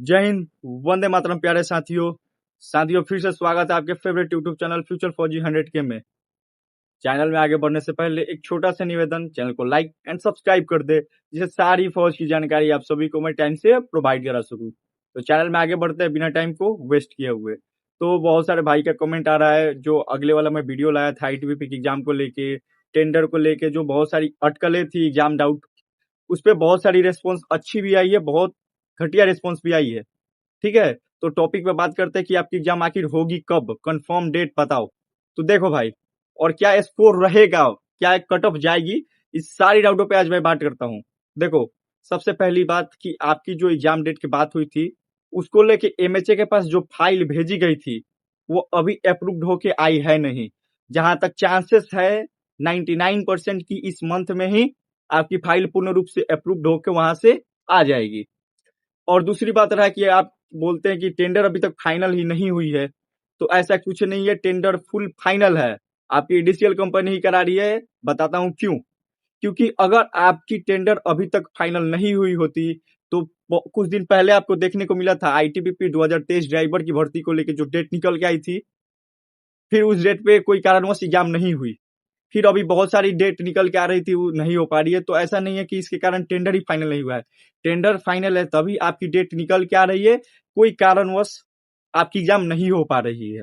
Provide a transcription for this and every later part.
जय हिंद, वंदे मातरम प्यारे साथियों फिर से स्वागत है आपके फेवरेट यूट्यूब चैनल फ्यूचर फौजी 100K में। चैनल में आगे बढ़ने से पहले एक छोटा सा निवेदन, चैनल को लाइक एंड सब्सक्राइब कर दे, जिससे सारी फौज की जानकारी आप सभी को मैं टाइम से प्रोवाइड करा सकूं। तो चैनल में आगे बढ़ते हैं बिना टाइम को वेस्ट किए हुए। तो बहुत सारे भाई का कमेंट आ रहा है, जो अगले वाला मैं वीडियो लाया था ITBP की एग्जाम को लेके, टेंडर को लेके, जो बहुत सारी अटकलें थी एग्जाम डाउट, उस पर बहुत सारी रेस्पॉन्स अच्छी भी आई है, बहुत घटिया रेस्पॉन्स भी आई है। ठीक है, तो टॉपिक पे बात करते हैं कि आपकी एग्जाम आखिर होगी कब, कंफर्म डेट बताओ। तो देखो भाई, और क्या स्कोर रहेगा, क्या कट ऑफ जाएगी, इस सारी डाउटों पे आज मैं बात करता हूँ। देखो, सबसे पहली बात कि आपकी जो एग्जाम डेट की बात हुई थी, उसको लेके MHA के पास जो फाइल भेजी गई थी, वो अभी अप्रूव्ड होके आई है नहीं। जहां तक चांसेस है 99% की इस मंथ में ही आपकी फाइल पूर्ण रूप से अप्रूव्ड होके वहां से आ जाएगी। और दूसरी बात रहा कि आप बोलते हैं कि टेंडर अभी तक फाइनल ही नहीं हुई है, तो ऐसा कुछ नहीं है, टेंडर फुल फाइनल है। आपकी DCL कंपनी ही करा रही है, बताता हूं क्यों। क्योंकि अगर आपकी टेंडर अभी तक फाइनल नहीं हुई होती, तो कुछ दिन पहले आपको देखने को मिला था ITBP 2023 ड्राइवर की भर्ती को लेकर जो डेट निकल के आई थी, फिर उस डेट पे कोई कारणवश एग्जाम नहीं हुई। फिर अभी बहुत सारी डेट निकल के आ रही थी, वो नहीं हो पा रही है। तो ऐसा नहीं है कि इसके कारण टेंडर ही फाइनल नहीं हुआ है। टेंडर फाइनल है तभी आपकी डेट निकल के आ रही है, कोई कारणवश आपकी एग्जाम नहीं हो पा रही है।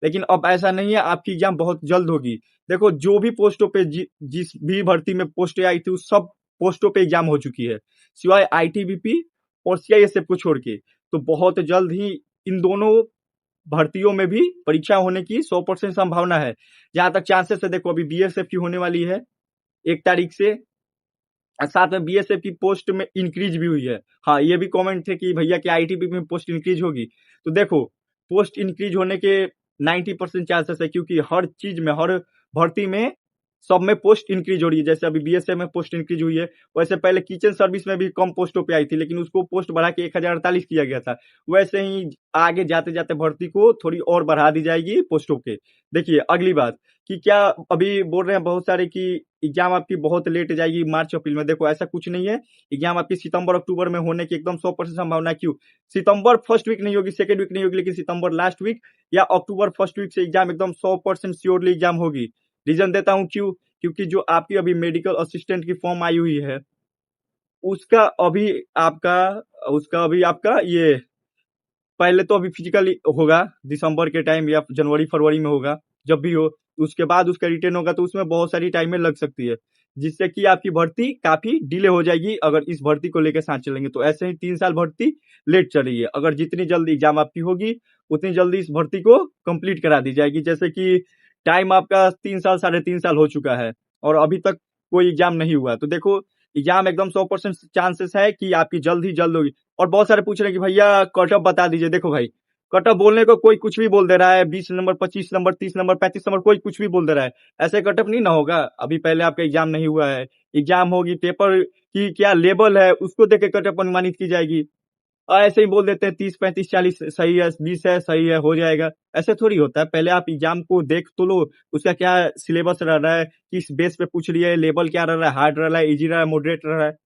लेकिन अब ऐसा नहीं है, आपकी एग्जाम बहुत जल्द होगी। देखो, जो भी पोस्टों पे जिस भी भर्ती में पोस्टें आई थी, उस सब पोस्टों पे एग्जाम हो चुकी है, सिवाय ITBP और CISF को छोड़ के। तो बहुत जल्द ही इन दोनों भर्तियों में भी परीक्षा होने की 100% संभावना है। जहां तक चांसेस है, देखो अभी BSF की होने वाली है 1 तारीख से, और साथ में BSF की पोस्ट में इंक्रीज भी हुई है। हाँ, ये भी कमेंट थे कि भैया क्या ITBP में पोस्ट इंक्रीज होगी। तो देखो, पोस्ट इंक्रीज होने के 90% चांसेस है, क्योंकि हर चीज में, हर भर्ती में, सब में पोस्ट इंक्रीज हो रही है। जैसे अभी BSF में पोस्ट इंक्रीज हुई है, वैसे पहले किचन सर्विस में भी कम पोस्टों पे आई थी, लेकिन उसको पोस्ट बढ़ा के 1048 किया गया था। वैसे ही आगे जाते जाते भर्ती को थोड़ी और बढ़ा दी जाएगी पोस्टों के। देखिए, अगली बात कि क्या अभी बोल रहे हैं बहुत सारे कि एग्जाम आपकी बहुत लेट जाएगी मार्च अप्रैल में। देखो, ऐसा कुछ नहीं है। एग्जाम आपकी सितंबर अक्टूबर में होने की एकदम 100% संभावना है। क्यों? सितंबर फर्स्ट वीक नहीं होगी, सेकेंड वीक नहीं होगी, लेकिन सितंबर लास्ट वीक या अक्टूबर फर्स्ट वीक से एग्जाम एकदम 100% श्योरली एग्जाम होगी। रीजन देता हूँ क्यों। क्योंकि जो आपकी अभी मेडिकल असिस्टेंट की फॉर्म आई हुई है, उसका अभी आपका उसका अभी आपका ये पहले तो अभी फिजिकल होगा दिसंबर के टाइम या जनवरी फरवरी में होगा, जब भी हो। उसके बाद उसका रिटर्न होगा, तो उसमें बहुत सारी टाइमें लग सकती है, जिससे कि आपकी भर्ती काफी डिले हो जाएगी अगर इस भर्ती को लेकर साथ चलेंगे। तो ऐसे ही 3 साल भर्ती लेट चल रही है। अगर जितनी जल्दी एग्जाम आपकी होगी, उतनी जल्दी इस भर्ती को कंप्लीट करा दी जाएगी। जैसे कि टाइम आपका 3 साल 3.5 साल हो चुका है और अभी तक कोई एग्जाम नहीं हुआ। तो देखो, एग्जाम एकदम 100% चांसेस है कि आपकी जल्द ही जल्द होगी। और बहुत सारे पूछ रहे हैं कि भैया कट ऑफ बता दीजिए। देखो भाई, कट ऑफ बोलने को कोई कुछ भी बोल दे रहा है, 20 नंबर, 25 नंबर, 30 नंबर, 35 नंबर, कोई कुछ भी बोल दे रहा है। ऐसे कट ऑफ नहीं ना होगा। अभी पहले आपका एग्जाम नहीं हुआ है, एग्जाम होगी, पेपर की क्या लेवल है उसको देख के कट ऑफ अनुमानित की जाएगी। और ऐसे ही बोल देते हैं 30, 35, 40 सही है, 20 है सही है, हो जाएगा। ऐसे थोड़ी होता है। पहले आप एग्जाम को देख तो लो, उसका क्या सिलेबस रह रहा है, किस बेस पे पूछ रही है, लेवल क्या रह रहा है, हार्ड रह रहा है, इजी रह रहा है, मॉडरेट रह रहा है,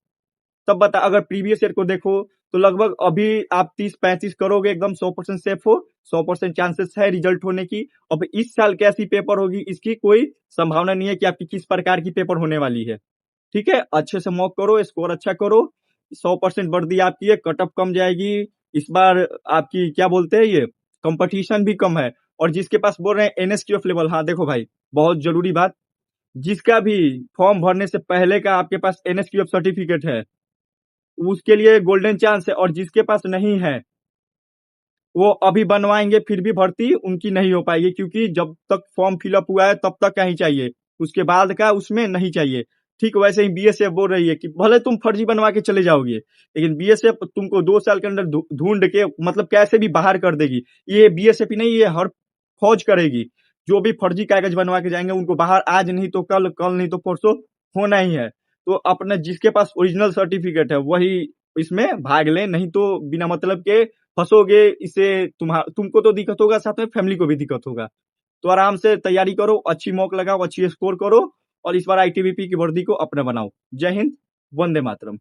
तब बता। अगर प्रीवियस ईयर को देखो, तो लगभग अभी आप 30-35 करोगे, एकदम 100% सेफ हो, 100% चांसेस है रिजल्ट होने की। अब इस साल कैसी पेपर होगी, इसकी कोई संभावना नहीं है कि आपकी किस प्रकार की पेपर होने वाली है। ठीक है, अच्छे से मॉक करो, स्कोर अच्छा करो, 100% वर्दी आपकी है, कट ऑफ कम जाएगी इस बार। आपकी क्या बोलते हैं, ये कंपटीशन भी कम है। और जिसके पास बोल रहे हैं NSQF लेवल, हाँ देखो भाई, बहुत जरूरी बात, जिसका भी फॉर्म भरने से पहले का आपके पास NSQF सर्टिफिकेट है, उसके लिए गोल्डन चांस है। और जिसके पास नहीं है, वो अभी बनवाएंगे फिर भी भर्ती उनकी नहीं हो पाएगी, क्योंकि जब तक फॉर्म फिलअप हुआ है तब तक का ही चाहिए, उसके बाद का उसमें नहीं चाहिए। ठीक वैसे ही BSF बोल रही है कि भले तुम फर्जी बनवा के चले जाओगे, लेकिन BSF तुमको 2 साल के अंदर ढूंढ के, मतलब कैसे भी बाहर कर देगी। ये BSF ही नहीं, ये हर फौज करेगी। जो भी फर्जी कागज बनवा के जाएंगे, उनको बाहर आज नहीं तो कल, कल नहीं तो परसों होना ही है। तो अपने जिसके पास ओरिजिनल सर्टिफिकेट है वही इसमें भाग ले, नहीं तो बिना मतलब के फंसोगे। इससे तुमको तो दिक्कत होगा, साथ में फैमिली को भी दिक्कत होगा। तो आराम से तैयारी करो, अच्छी मॉक लगाओ, अच्छी स्कोर करो, और इस बार ITBP की वर्दी को अपना बनाओ। जय हिंद, वंदे मातरम।